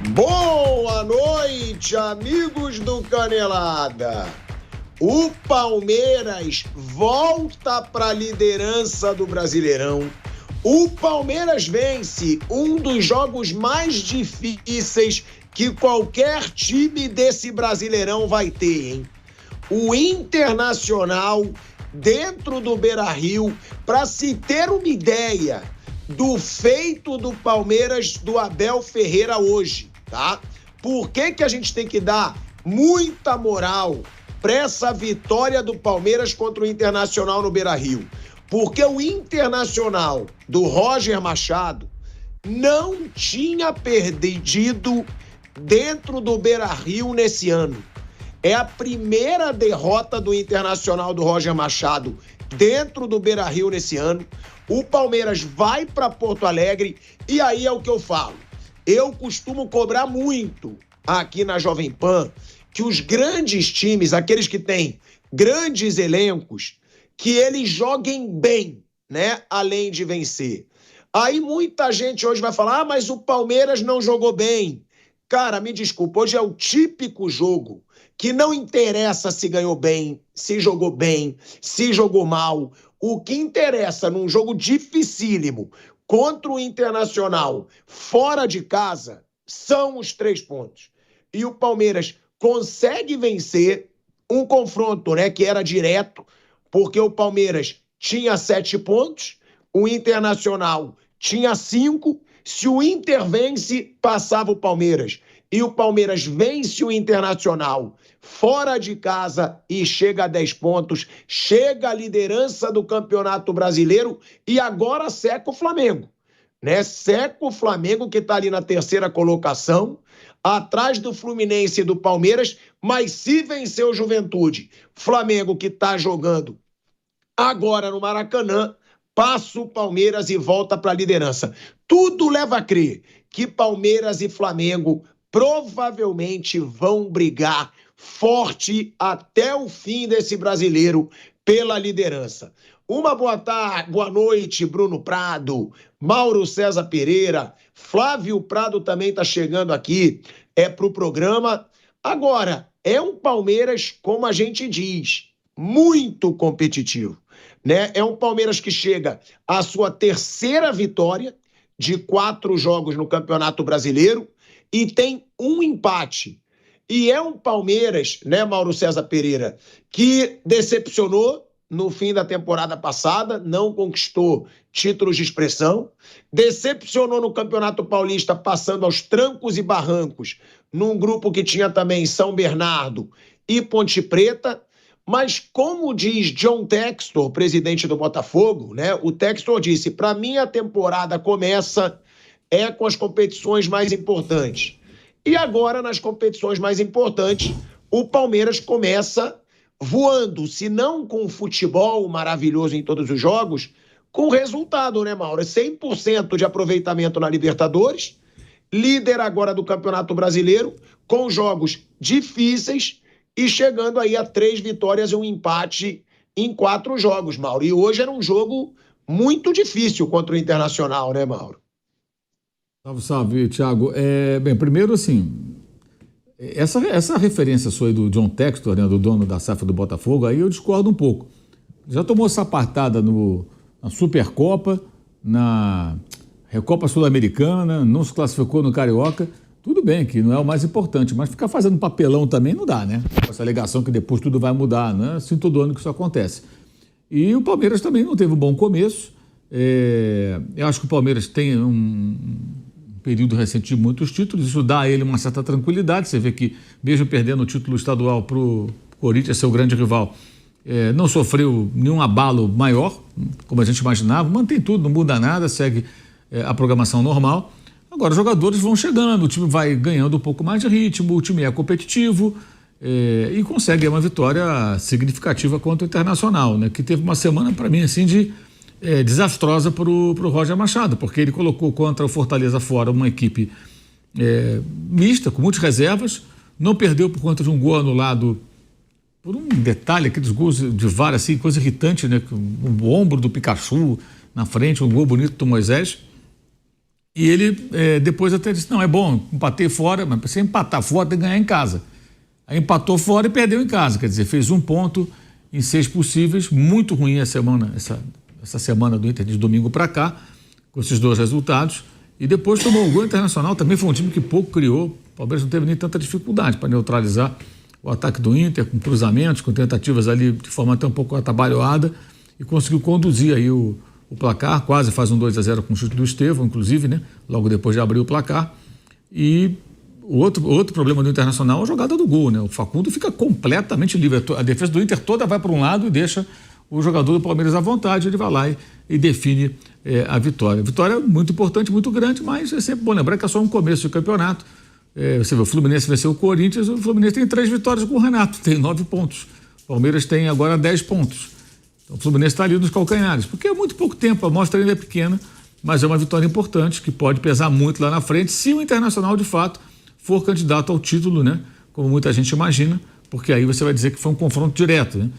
Boa noite, amigos do Canelada. O Palmeiras volta para a liderança do Brasileirão. O Palmeiras vence um dos jogos mais difíceis que qualquer time desse Brasileirão vai ter, hein? O Internacional dentro do Beira-Rio, para se ter uma ideia do feito do Palmeiras do Abel Ferreira hoje, tá? Por que a gente tem que dar muita moral para essa vitória do Palmeiras contra o Internacional no Beira-Rio? Porque o Internacional do Roger Machado não tinha perdido dentro do Beira-Rio nesse ano. É a primeira derrota do Internacional do Roger Machado dentro do Beira-Rio nesse ano. O Palmeiras vai para Porto Alegre e aí é o que eu falo. Eu costumo cobrar muito aqui na Jovem Pan que os grandes times, aqueles que têm grandes elencos, que eles joguem bem, né? Além de vencer. Aí muita gente hoje vai falar, mas o Palmeiras não jogou bem. Cara, me desculpa, hoje é o típico jogo que não interessa se ganhou bem, se jogou mal. O que interessa num jogo dificílimo contra o Internacional fora de casa são os 3 pontos. E o Palmeiras consegue vencer um confronto, né, que era direto, porque o Palmeiras tinha 7 pontos, o Internacional tinha 5. Se o Inter vence, passava o Palmeiras. E o Palmeiras vence o Internacional fora de casa e chega a 10 pontos, chega à liderança do Campeonato Brasileiro e agora seca o Flamengo, né? Seca o Flamengo, que está ali na 3ª colocação, atrás do Fluminense e do Palmeiras, mas se vencer o Juventude, Flamengo que está jogando agora no Maracanã, passa o Palmeiras e volta para a liderança. Tudo leva a crer que Palmeiras e Flamengo provavelmente vão brigar forte até o fim desse brasileiro pela liderança. Uma boa tarde, boa noite, Bruno Prado, Mauro César Pereira, Flávio Prado também está chegando aqui para o programa. Agora, é um Palmeiras, como a gente diz, muito competitivo, né? É um Palmeiras que chega à sua 3ª vitória de 4 jogos no Campeonato Brasileiro e tem um empate. E é um Palmeiras, né, Mauro César Pereira, que decepcionou no fim da temporada passada, não conquistou títulos de expressão, decepcionou no Campeonato Paulista, passando aos trancos e barrancos, num grupo que tinha também São Bernardo e Ponte Preta. Mas como diz John Textor, presidente do Botafogo, né, o Textor disse, para mim a temporada começa com as competições mais importantes. E agora, nas competições mais importantes, o Palmeiras começa voando, se não com futebol maravilhoso em todos os jogos, com resultado, né, Mauro? 100% de aproveitamento na Libertadores, líder agora do Campeonato Brasileiro, com jogos difíceis e chegando aí a 3 vitórias e um empate em 4 jogos, Mauro. E hoje era um jogo muito difícil contra o Internacional, né, Mauro? Salve, salve, Thiago. Bem, primeiro, assim, essa referência sua aí do John Textor, né, do dono da SAF do Botafogo, aí eu discordo um pouco. Já tomou sapatada na Supercopa, na Recopa Sul-Americana, não se classificou no Carioca. Tudo bem que não é o mais importante, mas ficar fazendo papelão também não dá, né? Essa alegação que depois tudo vai mudar, não é assim todo ano que isso acontece. E o Palmeiras também não teve um bom começo. Eu acho que o Palmeiras tem um período recente de muitos títulos, isso dá a ele uma certa tranquilidade. Você vê que, mesmo perdendo o título estadual para o Corinthians, seu grande rival, não sofreu nenhum abalo maior, como a gente imaginava, mantém tudo, não muda nada, segue a programação normal. Agora, os jogadores vão chegando, o time vai ganhando um pouco mais de ritmo, o time é competitivo e consegue uma vitória significativa contra o Internacional, né, que teve uma semana, para mim, assim, desastrosa para o Roger Machado, porque ele colocou contra o Fortaleza fora uma equipe mista, com muitas reservas, não perdeu por conta de um gol anulado por um detalhe, aqueles gols de VAR, assim, coisa irritante, né? O ombro do Pikachu na frente, um gol bonito do Moisés. E ele depois até disse, não, é bom, empatei fora, mas para você empatar fora tem que ganhar em casa. Aí empatou fora e perdeu em casa, quer dizer, fez 1 ponto em 6 possíveis, muito ruim essa semana do Inter de domingo para cá, com esses 2 resultados, e depois tomou o gol. Internacional, também foi um time que pouco criou, o Palmeiras não teve nem tanta dificuldade para neutralizar o ataque do Inter, com cruzamentos, com tentativas ali de forma até um pouco atabalhoada, e conseguiu conduzir aí o placar, quase faz um 2-0 com o chute do Estevão, inclusive, né? Logo depois de abrir o placar. E o outro problema do Internacional é a jogada do gol, né? O Facundo fica completamente livre. A defesa do Inter toda vai para um lado e deixa o jogador do Palmeiras à vontade, ele vai lá e define a vitória. Vitória é muito importante, muito grande, mas é sempre bom lembrar que é só um começo de campeonato. Você vê, o Fluminense venceu o Corinthians, o Fluminense tem 3 vitórias com o Renato, tem 9 pontos. O Palmeiras tem agora 10 pontos. Então o Fluminense está ali nos calcanhares, porque é muito pouco tempo, a amostra ainda é pequena, mas é uma vitória importante que pode pesar muito lá na frente, se o Internacional de fato for candidato ao título, né? Como muita gente imagina, porque aí você vai dizer que foi um confronto direto, né?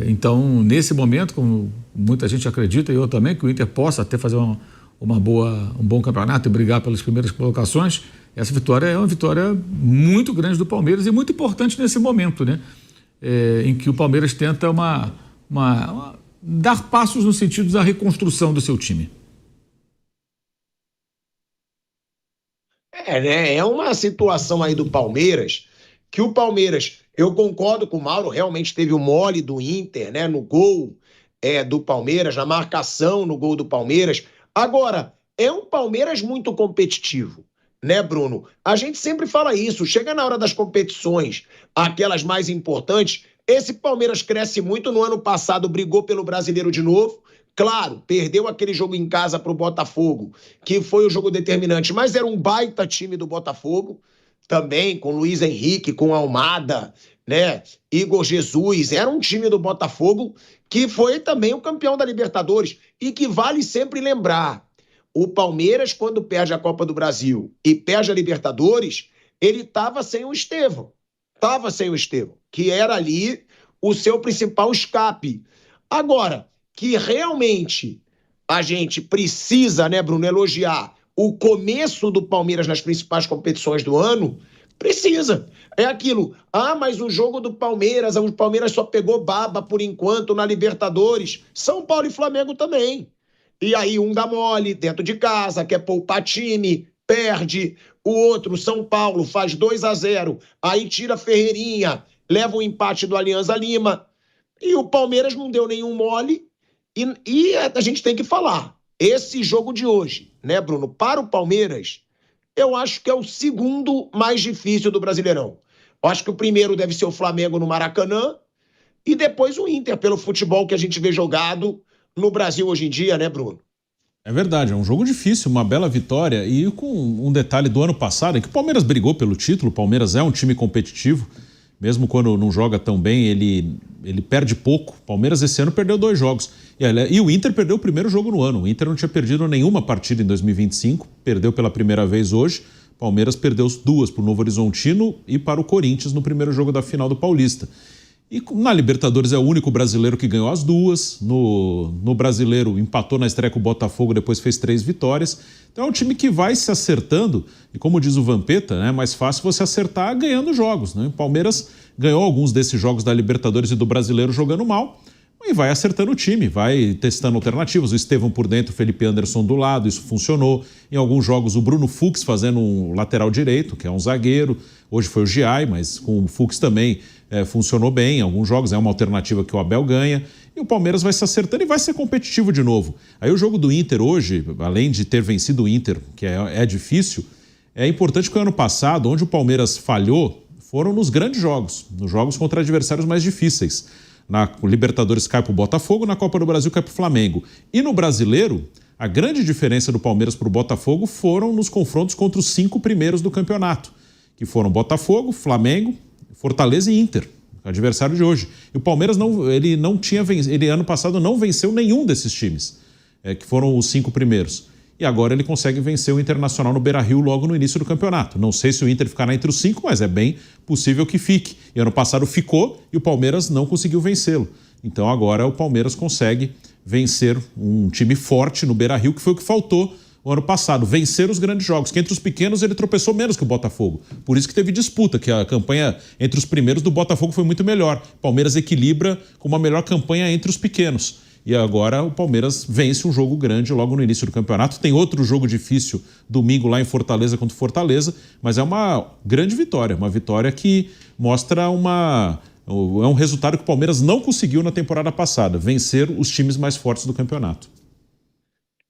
Então, nesse momento, como muita gente acredita, e eu também, que o Inter possa até fazer um bom campeonato e brigar pelas primeiras colocações, essa vitória é uma vitória muito grande do Palmeiras e muito importante nesse momento, né? Em que o Palmeiras tenta dar passos no sentido da reconstrução do seu time. Né? É uma situação aí do Palmeiras, que o Palmeiras, eu concordo com o Mauro, realmente teve o mole do Inter, né? No gol do Palmeiras, na marcação no gol do Palmeiras. Agora, é um Palmeiras muito competitivo, né, Bruno? A gente sempre fala isso, chega na hora das competições, aquelas mais importantes, esse Palmeiras cresce muito. No ano passado brigou pelo Brasileiro de novo. Claro, perdeu aquele jogo em casa para o Botafogo, que foi o jogo determinante, mas era um baita time do Botafogo, também com Luiz Henrique, com Almada, né? Igor Jesus, era um time do Botafogo que foi também o campeão da Libertadores e que vale sempre lembrar, o Palmeiras, quando perde a Copa do Brasil e perde a Libertadores, ele estava sem o Estevão, que era ali o seu principal escape. Agora, que realmente a gente precisa, né, Bruno, elogiar o começo do Palmeiras nas principais competições do ano, precisa. É aquilo, mas o jogo do Palmeiras, o Palmeiras só pegou baba por enquanto na Libertadores, São Paulo e Flamengo também. E aí um dá mole dentro de casa, quer poupar time, perde, o outro, São Paulo, faz 2-0, aí tira Ferreirinha, leva o empate do Alianza Lima, e o Palmeiras não deu nenhum mole. E a gente tem que falar, esse jogo de hoje, né, Bruno, para o Palmeiras, eu acho que é o segundo mais difícil do Brasileirão. Eu acho que o primeiro deve ser o Flamengo no Maracanã e depois o Inter, pelo futebol que a gente vê jogado no Brasil hoje em dia, né, Bruno? É verdade, é um jogo difícil, uma bela vitória e com um detalhe do ano passado, em que o Palmeiras brigou pelo título, o Palmeiras é um time competitivo, mesmo quando não joga tão bem, ele perde pouco. O Palmeiras esse ano perdeu 2 jogos. E o Inter perdeu o primeiro jogo no ano. O Inter não tinha perdido nenhuma partida em 2025, perdeu pela primeira vez hoje. O Palmeiras perdeu 2 para o Novo Horizontino e para o Corinthians no primeiro jogo da final do Paulista. E na Libertadores é o único brasileiro que ganhou as 2. No Brasileiro empatou na estreia com o Botafogo, depois fez 3 vitórias. Então é um time que vai se acertando. E como diz o Vampeta, né, é mais fácil você acertar ganhando jogos, né? O Palmeiras ganhou alguns desses jogos da Libertadores e do Brasileiro jogando mal. E vai acertando o time, vai testando alternativas. O Estevão por dentro, o Felipe Anderson do lado, isso funcionou. Em alguns jogos o Bruno Fux fazendo um lateral direito, que é um zagueiro. Hoje foi o Giai, mas com o Fux também funcionou bem. Em alguns jogos é uma alternativa que o Abel ganha. E o Palmeiras vai se acertando e vai ser competitivo de novo. Aí o jogo do Inter hoje, além de ter vencido o Inter, que é difícil, é importante que o ano passado, onde o Palmeiras falhou, foram nos grandes jogos, nos jogos contra adversários mais difíceis. Na Libertadores cai para o Botafogo, na Copa do Brasil cai para o Flamengo. E no Brasileiro, a grande diferença do Palmeiras para o Botafogo foram nos confrontos contra os 5 primeiros do campeonato, que foram Botafogo, Flamengo, Fortaleza e Inter, adversário de hoje. E o Palmeiras ele ano passado não venceu nenhum desses times, que foram os 5 primeiros. E agora ele consegue vencer o Internacional no Beira-Rio logo no início do campeonato. Não sei se o Inter ficará entre os 5, mas é bem possível que fique. E ano passado ficou e o Palmeiras não conseguiu vencê-lo. Então agora o Palmeiras consegue vencer um time forte no Beira-Rio, que foi o que faltou o ano passado, vencer os grandes jogos, que entre os pequenos ele tropeçou menos que o Botafogo. Por isso que teve disputa, que a campanha entre os primeiros do Botafogo foi muito melhor. Palmeiras equilibra com uma melhor campanha entre os pequenos. E agora o Palmeiras vence um jogo grande logo no início do campeonato. Tem outro jogo difícil domingo lá em Fortaleza contra o Fortaleza, mas é uma grande vitória, uma vitória que mostra é um resultado que o Palmeiras não conseguiu na temporada passada, vencer os times mais fortes do campeonato.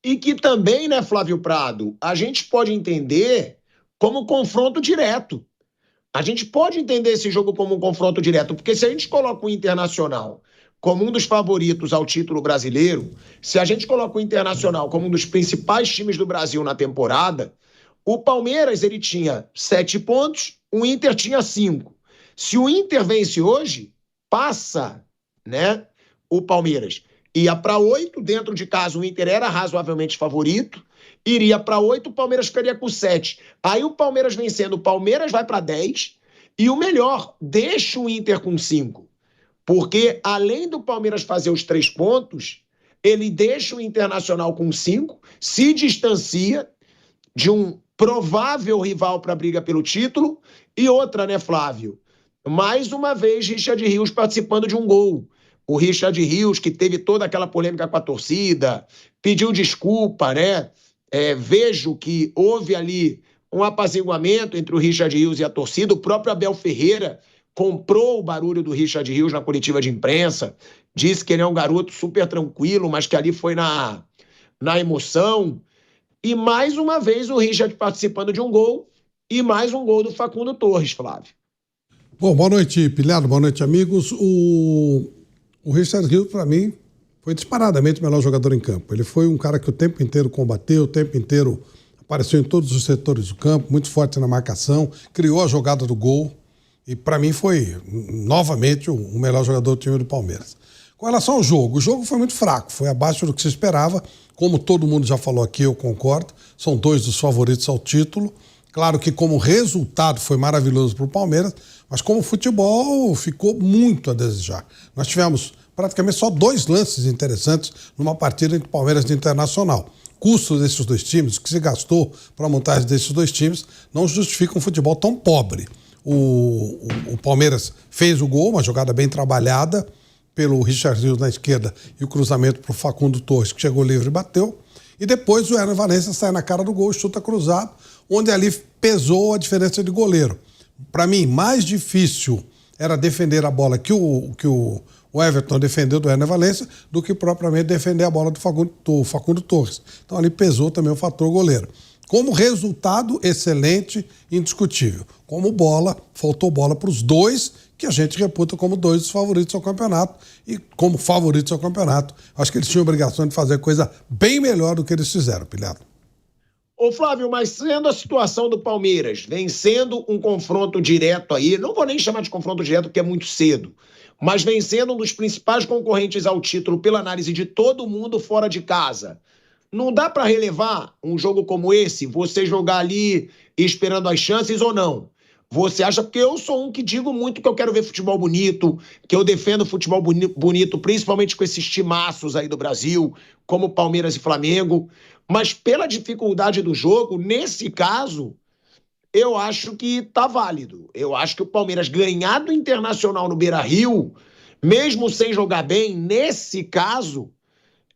E que também, né, Flávio Prado, a gente pode entender como confronto direto. A gente pode entender esse jogo como um confronto direto, porque se a gente coloca o Internacional como um dos favoritos ao título brasileiro, se a gente coloca o Internacional como um dos principais times do Brasil na temporada, o Palmeiras ele tinha 7 pontos, o Inter tinha 5. Se o Inter vence hoje, passa, né, o Palmeiras. Ia para 8, dentro de casa o Inter era razoavelmente favorito, iria para 8, o Palmeiras ficaria com 7. Aí o Palmeiras vencendo, o Palmeiras vai para 10, e o melhor, deixa o Inter com 5. Porque, além do Palmeiras fazer os 3 pontos, ele deixa o Internacional com 5, se distancia de um provável rival para a briga pelo título. E outra, né, Flávio? Mais uma vez, Richard Rios participando de um gol. O Richard Rios, que teve toda aquela polêmica com a torcida, pediu desculpa, né? Vejo que houve ali um apaziguamento entre o Richard Rios e a torcida. O próprio Abel Ferreira comprou o barulho do Richard Rios na coletiva de imprensa, disse que ele é um garoto super tranquilo, mas que ali foi na emoção. E mais uma vez o Richard participando de um gol, e mais um gol do Facundo Torres, Flávio. Bom, boa noite, Pilhado, boa noite, amigos. O Richard Rios, para mim, foi disparadamente o melhor jogador em campo. Ele foi um cara que o tempo inteiro combateu, o tempo inteiro apareceu em todos os setores do campo, muito forte na marcação, criou a jogada do gol. E para mim foi, novamente, o melhor jogador do time do Palmeiras. Com relação ao jogo, o jogo foi muito fraco, foi abaixo do que se esperava. Como todo mundo já falou aqui, eu concordo. São 2 dos favoritos ao título. Claro que como resultado foi maravilhoso para o Palmeiras, mas como futebol ficou muito a desejar. Nós tivemos praticamente só 2 lances interessantes numa partida entre Palmeiras e Internacional. Custo desses 2 times, o que se gastou para a montagem desses 2 times, não justifica um futebol tão pobre. O Palmeiras fez o gol, uma jogada bem trabalhada pelo Richard Rios na esquerda e o cruzamento para o Facundo Torres, que chegou livre e bateu. E depois o Hernan Valencia sai na cara do gol, chuta cruzado, onde ali pesou a diferença de goleiro. Para mim, mais difícil era defender a bola que o Everton defendeu do Hernan Valencia do que propriamente defender a bola do Facundo Torres. Então ali pesou também o fator goleiro. Como resultado, excelente, indiscutível. Como bola, faltou bola para os 2, que a gente reputa como 2 dos favoritos ao campeonato. E como favoritos ao campeonato, acho que eles tinham a obrigação de fazer coisa bem melhor do que eles fizeram, Pilhado. Ô Flávio, mas sendo a situação do Palmeiras, vencendo um confronto direto aí, não vou nem chamar de confronto direto porque é muito cedo, mas vencendo um dos principais concorrentes ao título pela análise de todo mundo fora de casa, não dá para relevar um jogo como esse, você jogar ali esperando as chances ou não? Você acha? Porque eu sou um que digo muito que eu quero ver futebol bonito, que eu defendo futebol bonito, principalmente com esses timaços aí do Brasil, como Palmeiras e Flamengo. Mas pela dificuldade do jogo, nesse caso, eu acho que tá válido. Eu acho que o Palmeiras ganhar do Internacional no Beira-Rio, mesmo sem jogar bem, nesse caso,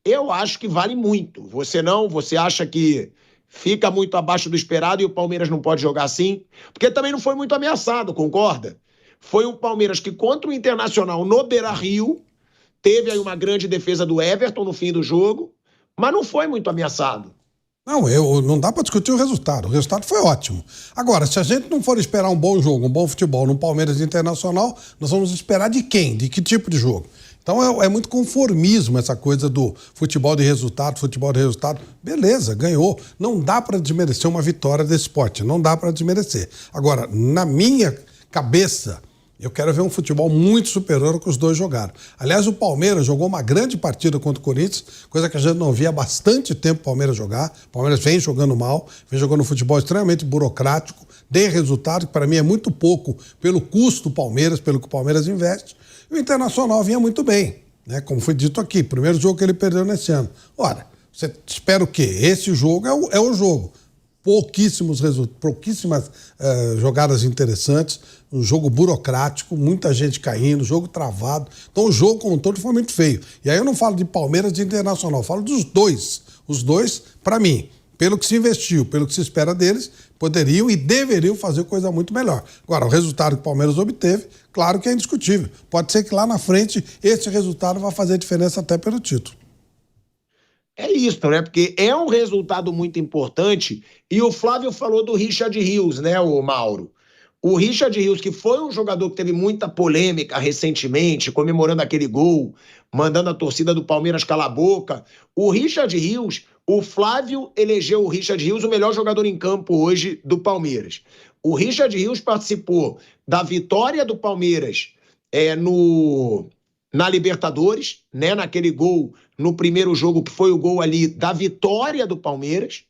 eu acho que vale muito. Você não? Você acha que fica muito abaixo do esperado e o Palmeiras não pode jogar assim? Porque também não foi muito ameaçado, concorda? Foi um Palmeiras que contra o Internacional no Beira-Rio, teve aí uma grande defesa do Everton no fim do jogo, mas não foi muito ameaçado. Não dá para discutir o resultado. O resultado foi ótimo. Agora, se a gente não for esperar um bom jogo, um bom futebol no Palmeiras Internacional, nós vamos esperar de quem? De que tipo de jogo? Então é muito conformismo essa coisa do futebol de resultado. Beleza, ganhou. Não dá para desmerecer uma vitória desse esporte. Não dá para desmerecer. Agora, na minha cabeça, eu quero ver um futebol muito superior ao que os 2 jogaram. Aliás, o Palmeiras jogou uma grande partida contra o Corinthians, coisa que a gente não via há bastante tempo o Palmeiras jogar. O Palmeiras vem jogando mal, vem jogando um futebol extremamente burocrático, tem resultado que para mim é muito pouco pelo custo do Palmeiras, pelo que o Palmeiras investe. E o Internacional vinha muito bem, né? Como foi dito aqui, primeiro jogo que ele perdeu nesse ano. Ora, Você espera o quê? Esse jogo é o jogo. Pouquíssimas jogadas interessantes, um jogo burocrático, muita gente caindo, jogo travado. Então o jogo como um todo foi muito feio. E aí eu não falo de Palmeiras e de Internacional, eu falo dos dois. Os dois, para mim, pelo que se investiu, pelo que se espera deles, poderiam e deveriam fazer coisa muito melhor. Agora, o resultado que o Palmeiras obteve, claro que é indiscutível. Pode ser que lá na frente esse resultado vá fazer diferença até pelo título. É isso, né? Porque é um resultado muito importante. E o Flávio falou do Richard Rios, né, o Mauro? O Richard Rios, que foi um jogador que teve muita polêmica recentemente, comemorando aquele gol, mandando a torcida do Palmeiras calar a boca. O Richard Rios, o Flávio elegeu o Richard Rios o melhor jogador em campo hoje do Palmeiras. O Richard Rios participou da vitória do Palmeiras na Libertadores, né, naquele gol no primeiro jogo, que foi o gol ali da vitória do Palmeiras.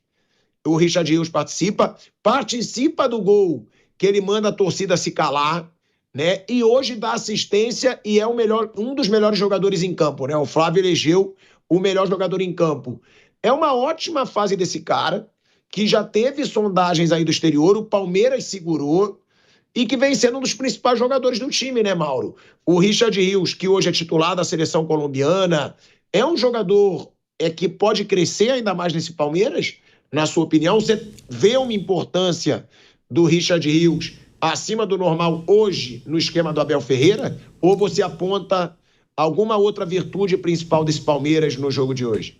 O Richard Rios participa do gol que ele manda a torcida se calar, né? E hoje dá assistência e é um dos melhores jogadores em campo, né? O Flávio elegeu o melhor jogador em campo. É uma ótima fase desse cara, que já teve sondagens aí do exterior, o Palmeiras segurou, e que vem sendo um dos principais jogadores do time, né, Mauro? O Richard Rios, que hoje é titular da seleção colombiana, é um jogador que pode crescer ainda mais nesse Palmeiras? Na sua opinião, você vê uma importância do Richard Rios acima do normal hoje no esquema do Abel Ferreira? Ou você aponta alguma outra virtude principal desse Palmeiras no jogo de hoje?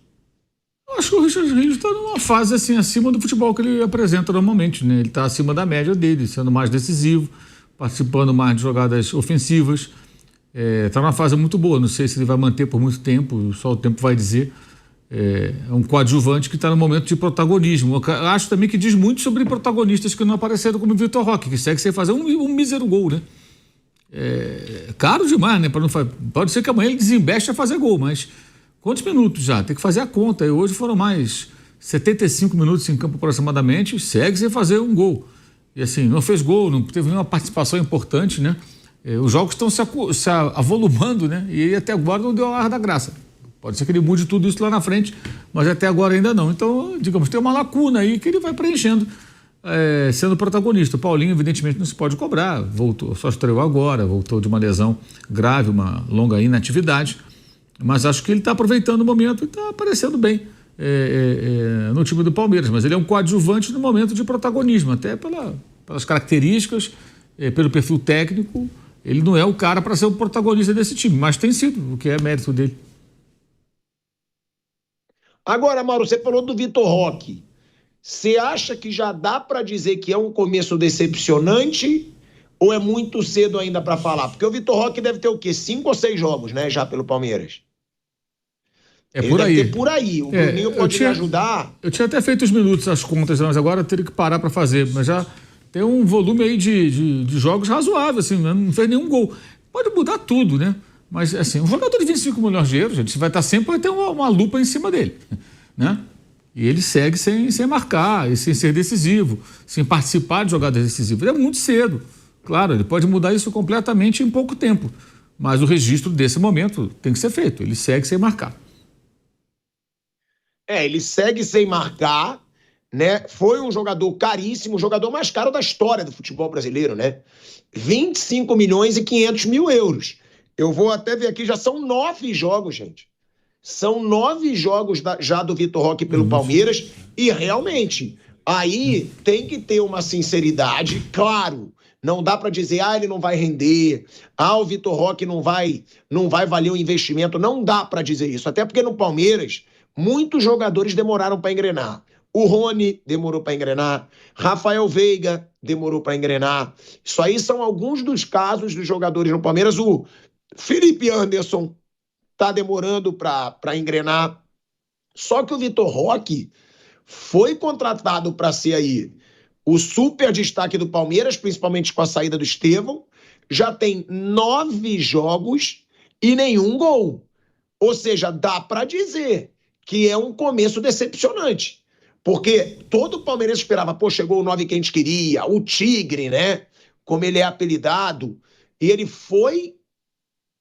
Eu acho que o Richard Rios está numa fase assim, acima do futebol que ele apresenta normalmente, né? Ele está acima da média dele, sendo mais decisivo, participando mais de jogadas ofensivas. Está numa fase muito boa, não sei se ele vai manter por muito tempo, só o tempo vai dizer. É um coadjuvante que está no momento de protagonismo. Eu acho também que diz muito sobre protagonistas que não apareceram, como o Vitor Roque, que segue sem fazer um mísero gol, né? É caro demais, né? Pode ser que amanhã ele desembeste a fazer gol, mas quantos minutos já? Tem que fazer a conta. E hoje foram mais 75 minutos em campo aproximadamente, segue sem fazer um gol. E assim, não fez gol, não teve nenhuma participação importante, né? Os jogos estão se avolumando, né? E ele até agora não deu a ar da graça. Pode ser que ele mude tudo isso lá na frente, mas até agora ainda não. Então, digamos, tem uma lacuna aí que ele vai preenchendo, sendo protagonista. O Paulinho, evidentemente, não se pode cobrar. Voltou, só estreou agora, voltou de uma lesão grave, uma longa inatividade. Mas acho que ele está aproveitando o momento e está aparecendo bem no time do Palmeiras. Mas ele é um coadjuvante no momento de protagonismo, até pelas características, pelo perfil técnico. Ele não é o cara para ser o protagonista desse time, mas tem sido, o que é mérito dele. Agora, Mauro, você falou do Vitor Roque. Você acha que já dá para dizer que é um começo decepcionante ou é muito cedo ainda para falar? Porque o Vitor Roque deve ter o quê? 5 ou 6 jogos, né, já pelo Palmeiras. Ele por aí. Deve ter por aí. O Bruninho pode me ajudar. Eu tinha até feito os minutos, as contas, mas agora eu teria que parar para fazer. Mas já tem um volume aí de jogos razoável, assim, não fez nenhum gol. Pode mudar tudo, né? Mas, assim, um jogador de 25 milhões de euros, gente, vai ter uma lupa em cima dele, né? E ele segue sem marcar, e sem ser decisivo, sem participar de jogadas decisivas. É muito cedo. Claro, ele pode mudar isso completamente em pouco tempo, mas o registro desse momento tem que ser feito. Ele segue sem marcar. Ele segue sem marcar, né? Foi um jogador caríssimo, o jogador mais caro da história do futebol brasileiro, né? 25 milhões e 500 mil euros. Eu vou até ver aqui, já são 9 jogos, gente. São 9 jogos já do Vitor Roque pelo Palmeiras. E realmente, aí tem que ter uma sinceridade, claro. Não dá para dizer, ele não vai render, o Vitor Roque não vai valer o investimento. Não dá para dizer isso. Até porque no Palmeiras, muitos jogadores demoraram para engrenar. O Rony demorou para engrenar, Rafael Veiga demorou para engrenar. Isso aí são alguns dos casos dos jogadores no Palmeiras. O Felipe Anderson está demorando para engrenar. Só que o Vitor Roque foi contratado para ser aí o super destaque do Palmeiras, principalmente com a saída do Estevão. Já tem 9 jogos e nenhum gol. Ou seja, dá para dizer que é um começo decepcionante. Porque todo palmeirense esperava, chegou o 9 que a gente queria, o Tigre, né? Como ele é apelidado. E ele foi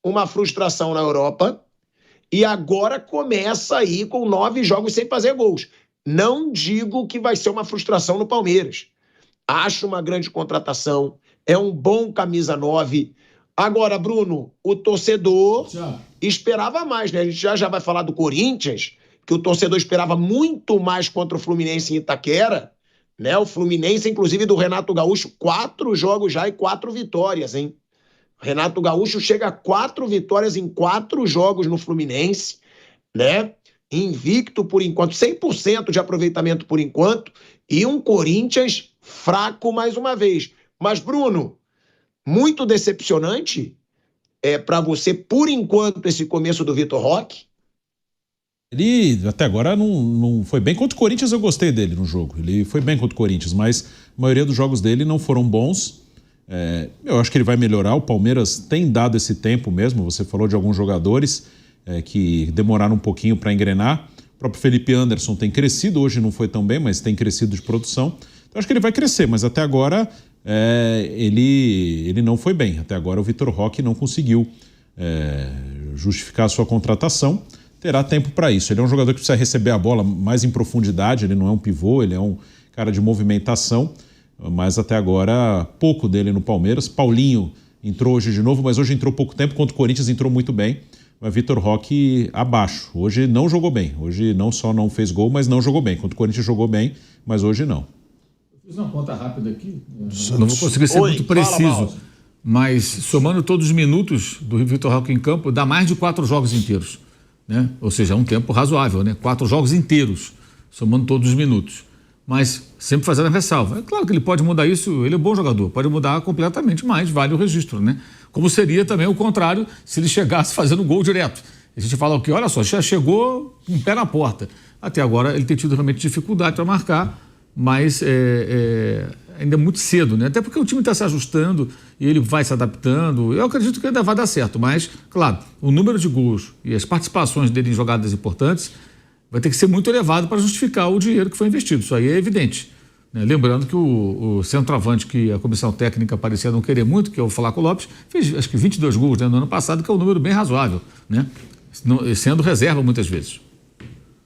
uma frustração na Europa e agora começa aí com 9 jogos sem fazer gols. Não digo que vai ser uma frustração no Palmeiras. Acho uma grande contratação, é um bom camisa 9. Agora, Bruno, o torcedor esperava mais, né? A gente já vai falar do Corinthians, que o torcedor esperava muito mais contra o Fluminense em Itaquera, né? O Fluminense, inclusive, do Renato Gaúcho, 4 jogos já e 4 vitórias, hein? Renato Gaúcho chega a 4 vitórias em 4 jogos no Fluminense, né? Invicto por enquanto, 100% de aproveitamento por enquanto, e um Corinthians fraco mais uma vez. Mas, Bruno, muito decepcionante para você, por enquanto, esse começo do Vitor Roque? Ele até agora não foi bem. Contra o Corinthians eu gostei dele no jogo. Ele foi bem contra o Corinthians, mas a maioria dos jogos dele não foram bons. Eu acho que ele vai melhorar. O Palmeiras tem dado esse tempo mesmo. Você falou de alguns jogadores que demoraram um pouquinho para engrenar. O próprio Felipe Anderson tem crescido. Hoje não foi tão bem, mas tem crescido de produção. Então acho que ele vai crescer, mas até agora ele não foi bem. Até agora o Vitor Roque não conseguiu justificar a sua contratação. Terá tempo para isso. Ele é um jogador que precisa receber a bola mais em profundidade, ele não é um pivô, ele é um cara de movimentação, mas até agora pouco dele no Palmeiras. Paulinho entrou hoje de novo, mas hoje entrou pouco tempo, contra o Corinthians entrou muito bem. Mas Vitor Roque abaixo. Hoje não jogou bem. Hoje não só não fez gol, mas não jogou bem. Contra o Corinthians jogou bem, mas hoje não. Fiz uma conta rápida aqui. Não vou conseguir ser muito preciso, mas somando todos os minutos do Vitor Roque em campo, dá mais de 4 jogos inteiros. Né? Ou seja, é um tempo razoável, né? 4 jogos inteiros, somando todos os minutos. Mas sempre fazendo a ressalva. É claro que ele pode mudar isso, ele é um bom jogador, pode mudar completamente, mas vale o registro, né? Como seria também o contrário se ele chegasse fazendo gol direto. A gente fala que, olha só, já chegou com um pé na porta. Até agora ele tem tido realmente dificuldade para marcar, mas ainda é muito cedo, né? Até porque o time está se ajustando e ele vai se adaptando. Eu acredito que ainda vai dar certo, mas, claro, o número de gols e as participações dele em jogadas importantes vai ter que ser muito elevado para justificar o dinheiro que foi investido. Isso aí é evidente. Né? Lembrando que o centroavante que a comissão técnica parecia não querer muito, que é o Flávio Lopes, fez acho que 22 gols, né, no ano passado, que é um número bem razoável, né? Sendo reserva muitas vezes.